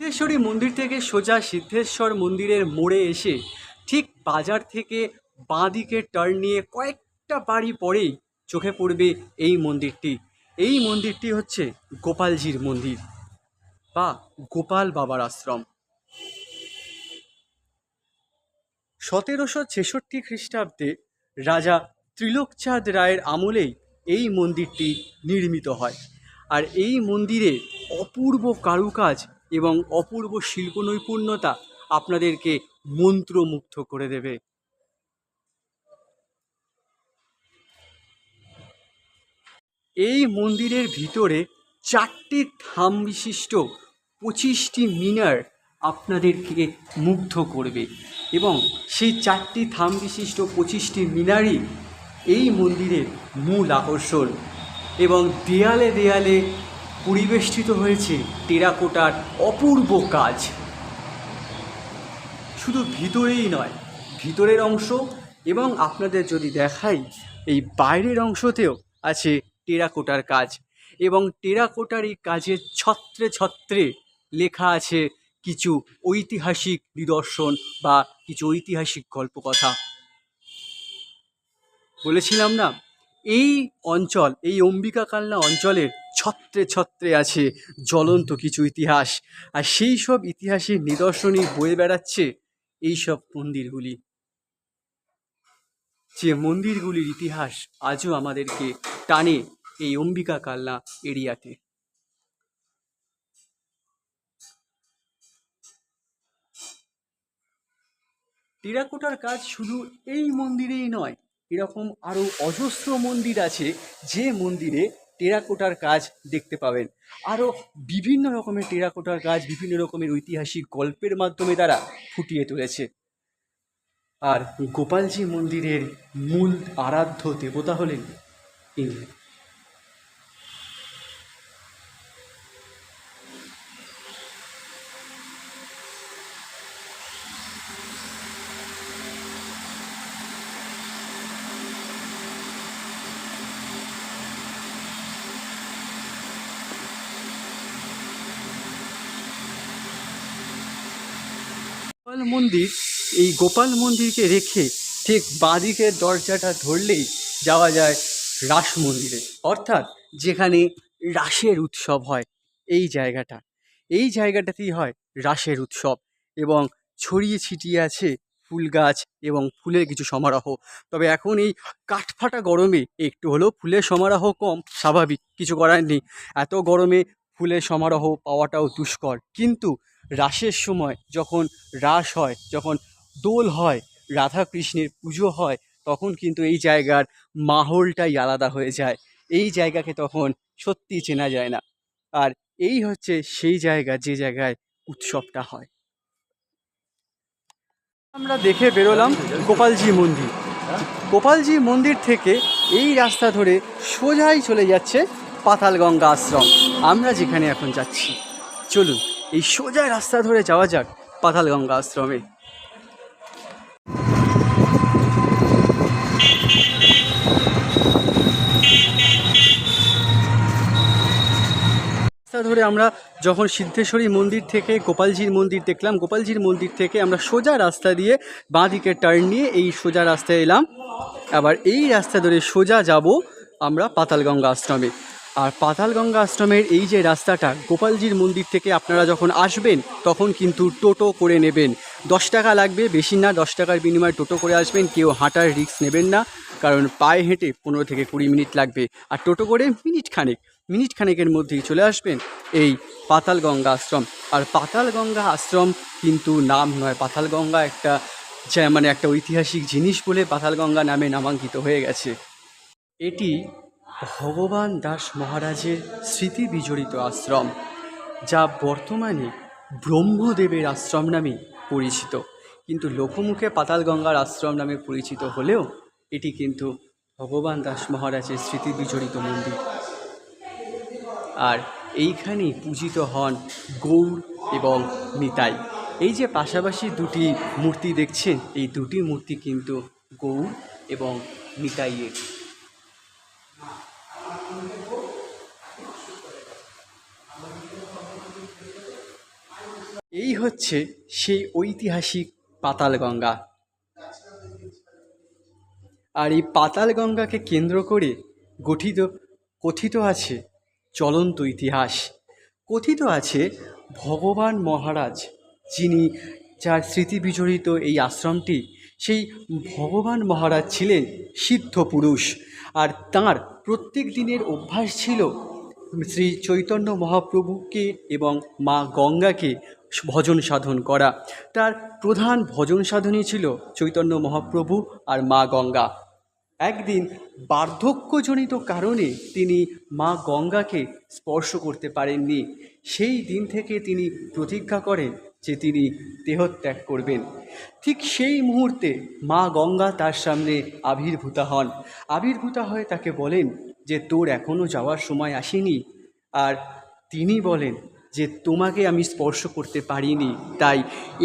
সিদ্ধেশ্বরী মন্দির থেকে সোজা সিদ্ধেশ্বর মন্দিরের মোড়ে এসে ঠিক বাজার থেকে বাঁ দিকে টার্ন নিয়ে কয়েকটা বাড়ি পরেই চোখে পড়বে এই মন্দিরটি। এই মন্দিরটি হচ্ছে গোপালজির মন্দির বা গোপাল বাবার আশ্রম। 1766 খ্রিস্টাব্দে রাজা ত্রিলোকচাঁদ রায়ের আমলেই এই মন্দিরটি নির্মিত হয়। আর এই মন্দিরে অপূর্ব কারুকাজ এবং অপূর্ব শিল্প নৈপুণ্যতা আপনাদেরকে মন্ত্রমুগ্ধ করে দেবে। এই মন্দিরের ভিতরে 4টি থাম বিশিষ্ট 25টি মিনার আপনাদেরকে মুগ্ধ করবে এবং সেই 4টি থাম বিশিষ্ট 25টি মিনারই এই মন্দিরের মূল আকর্ষণ। এবং দেয়ালে দেয়ালে পরিবেষ্টিত হয়েছে টেরাকোটার অপূর্ব কাজ। শুধু ভিতরেই নয়, ভিতরের অংশ এবং আপনাদের যদি দেখাই এই বাইরের অংশতেও আছে টেরাকোটার কাজ। এবং টেরাকোটার এই কাজের ছত্রে ছত্রে লেখা আছে কিছু ঐতিহাসিক নিদর্শন বা কিছু ঐতিহাসিক গল্পকথা। বলেছিলাম না, এই অঞ্চল, এই অম্বিকা কালনা অঞ্চলের ছত্রে ছত্রে আছে জ্বলন্ত কিছু ইতিহাস। আর সেই সব ইতিহাসের নিদর্শনই বয়ে বেড়াচ্ছে এইসব মন্দিরগুলি। যে মন্দিরগুলির ইতিহাস আজও আমাদেরকে টানে এই অম্বিকা কালনা এরিয়াতে। টেরাকোটার কাজ শুধু এই মন্দিরেই নয়, এরকম আরও অজস্র মন্দির আছে যে মন্দিরে টেরাকোটার কাজ দেখতে পাবেন। আরও বিভিন্ন রকমের টেরাকোটার কাজ বিভিন্ন রকমের ঐতিহাসিক গল্পের মাধ্যমে তারা ফুটিয়ে তুলেছে। আর গোপালজি মন্দিরের মূল আরাধ্য দেবতা হলেন ইনি। গোপাল মন্দির, এই গোপাল মন্দিরকে রেখে ঠিক বাঁদিকের দরজাটা ধরলেই যাওয়া যায় রাস মন্দিরে, অর্থাৎ যেখানে রাসের উৎসব হয়। এই জায়গাটাতেই হয় রাসের উৎসব এবং ছড়িয়ে ছিটিয়ে আছে ফুল গাছ এবং ফুলের কিছু সমারোহ। তবে এখন এই কাঠফাটা গরমে একটু হলেও ফুলের সমারোহ কম, স্বাভাবিক, কিছু করার নেই। এত গরমে ফুলের সমারোহ পাওয়াটাও দুষ্কর। কিন্তু রাসের সময় যখন রাস হয়, যখন দোল হয়, রাধাকৃষ্ণের পুজো হয়, তখন কিন্তু এই জায়গার মাহলটাই আলাদা হয়ে যায়। এই জায়গাকে তখন সত্যি চেনা যায় না। আর এই হচ্ছে সেই জায়গা যে জায়গায় উৎসবটা হয়। আমরা দেখে বেরোলাম গোপালজি মন্দির। গোপালজি মন্দির থেকে এই রাস্তা ধরে সোজাই চলে যাচ্ছে পাতালগঙ্গা আশ্রম। আমরা যেখানে এখন যাচ্ছি, চলুন এই সোজা রাস্তা ধরে যাওয়া যাক পাতালগঙ্গা আশ্রমে। রাস্তা ধরে আমরা যখন সিদ্ধেশ্বরী মন্দির থেকে গোপালজির মন্দির দেখলাম, গোপালজির মন্দির থেকে আমরা সোজা রাস্তা দিয়ে বাঁ দিকে টার্ন নিয়ে এই সোজা রাস্তায় এলাম। আবার এই রাস্তা ধরে সোজা যাব আমরা পাতালগঙ্গা আশ্রমে। আর পাতালগঙ্গা আশ্রমের এই যে রাস্তাটা, গোপালজির মন্দির থেকে আপনারা যখন আসবেন তখন কিন্তু টোটো করে নেবেন। 10 টাকা লাগবে, বেশি না। 10 টাকার বিনিময়ে টোটো করে আসবেন। কেউ হাঁটার রিস্ক নেবেন না, কারণ পায়ে হেঁটে 15 থেকে 20 মিনিট লাগবে। আর টোটো করে মিনিট খানেকের মধ্যেই চলে আসবেন এই পাতালগঙ্গা আশ্রম। আর পাতালগঙ্গা আশ্রম কিন্তু নাম নয়, পাতালগঙ্গা একটা একটা ঐতিহাসিক জিনিস বলে পাতালগঙ্গা নামে নামাঙ্কিত হয়ে গেছে। এটি ভগবান দাস মহারাজের স্মৃতি বিজড়িত আশ্রম, যা বর্তমানে ব্রহ্মদেবের আশ্রম নামে পরিচিত। কিন্তু লোকমুখে পাতালগঙ্গার আশ্রম নামে পরিচিত হলেও এটি কিন্তু ভগবান দাস মহারাজের স্মৃতি বিজড়িত মন্দির। আর এইখানেই পূজিত হন গৌর এবং নিতাই। এই যে পাশাপাশি দুটি মূর্তি দেখছেন, এই দুটি মূর্তি কিন্তু গৌর এবং নিতাইয়ের। এই হচ্ছে সেই ঐতিহাসিক পাতালগঙ্গা। আর এই পাতালগঙ্গাকে কেন্দ্র করে গঠিত কথিত আছে চলন্ত ইতিহাস। কথিত আছে ভগবান মহারাজ, যিনি যার স্মৃতি বিজড়িত এই আশ্রমটি, সেই ভগবান মহারাজ ছিলেন সিদ্ধ পুরুষ। আর তাঁর প্রত্যেক দিনের অভ্যাস ছিল শ্রী চৈতন্য মহাপ্রভুকে এবং মা গঙ্গাকে ভজন সাধন করা। তার প্রধান ভজন সাধনই ছিল চৈতন্য মহাপ্রভু আর মা গঙ্গা। একদিন বার্ধক্যজনিত কারণে তিনি মা গঙ্গাকে স্পর্শ করতে পারেননি। সেই দিন থেকে তিনি প্রতিজ্ঞা করেন যে তিনি দেহত্যাগ করবেন। ঠিক সেই মুহূর্তে মা গঙ্গা তার সামনে আবির্ভূতা হন। আবির্ভূতা হয়ে তাকে বলেন যে তোর এখনও যাওয়ার সময় আসেনি। আর তিনি বলেন যে তোমাকে আমি স্পর্শ করতে পারিনি, তাই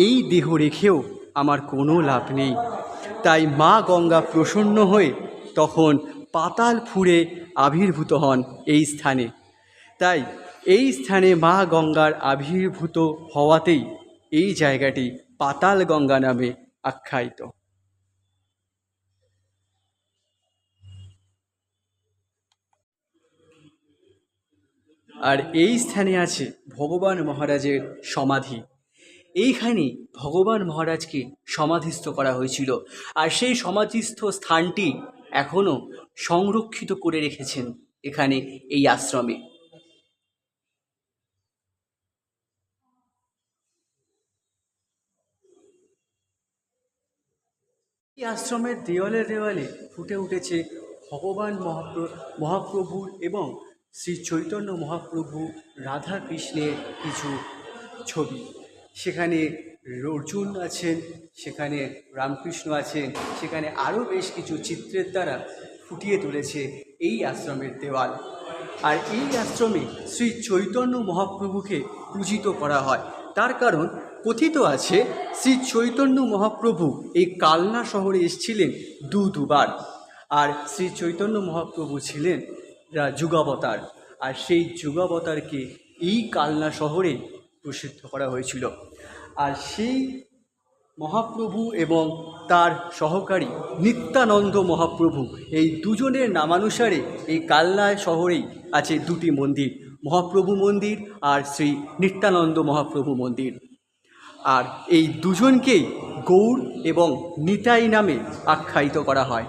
এই দেহ রেখেও আমার কোনো লাভ নেই। তাই মা গঙ্গা প্রসন্ন হয়ে তখন পাতাল ফুঁড়ে আবির্ভূত হন এই স্থানে। তাই এই স্থানে মা গঙ্গার আবির্ভূত হওয়াতেই এই জায়গাটি পাতাল গঙ্গা নামে আখ্যায়িত। আর এই স্থানে আছে ভগবান মহারাজের সমাধি। এইখানে ভগবান মহারাজকে সমাধিস্থ করা হয়েছিল। আর সেই সমাধিস্থ স্থানটি এখনও সংরক্ষিত করে রেখেছেন এখানে এই আশ্রমে। এই আশ্রমের দেওয়ালে দেওয়ালে ফুটে উঠেছে ভগবান মহাপ্রভুর এবং শ্রী চৈতন্য মহাপ্রভু রাধা কৃষ্ণের কিছু ছবি। সেখানে অর্জুন আছেন, সেখানে রামকৃষ্ণ আছেন, সেখানে আরও বেশ কিছু চিত্রের দ্বারা ফুটিয়ে তুলেছে এই আশ্রমের দেওয়াল। আর এই আশ্রমে শ্রী চৈতন্য মহাপ্রভুকে পূজিত করা হয়। তার কারণ কথিত আছে শ্রী চৈতন্য মহাপ্রভু এই কালনা শহরে এসেছিলেন দুবার। আর শ্রী চৈতন্য মহাপ্রভু ছিলেন যুগাবতার। আর সেই যুগাবতারকে এই কালনা শহরে প্রসিদ্ধ করা হয়েছিল। আর সেই মহাপ্রভু এবং তার সহকারী নিত্যানন্দ মহাপ্রভু, এই দুজনের নামানুসারে এই কালনা শহরেই আছে দুটি মন্দির, মহাপ্রভু মন্দির আর শ্রী নিত্যানন্দ মহাপ্রভু মন্দির। আর এই দুজনকেই গৌর এবং নিতাই নামে আখ্যায়িত করা হয়।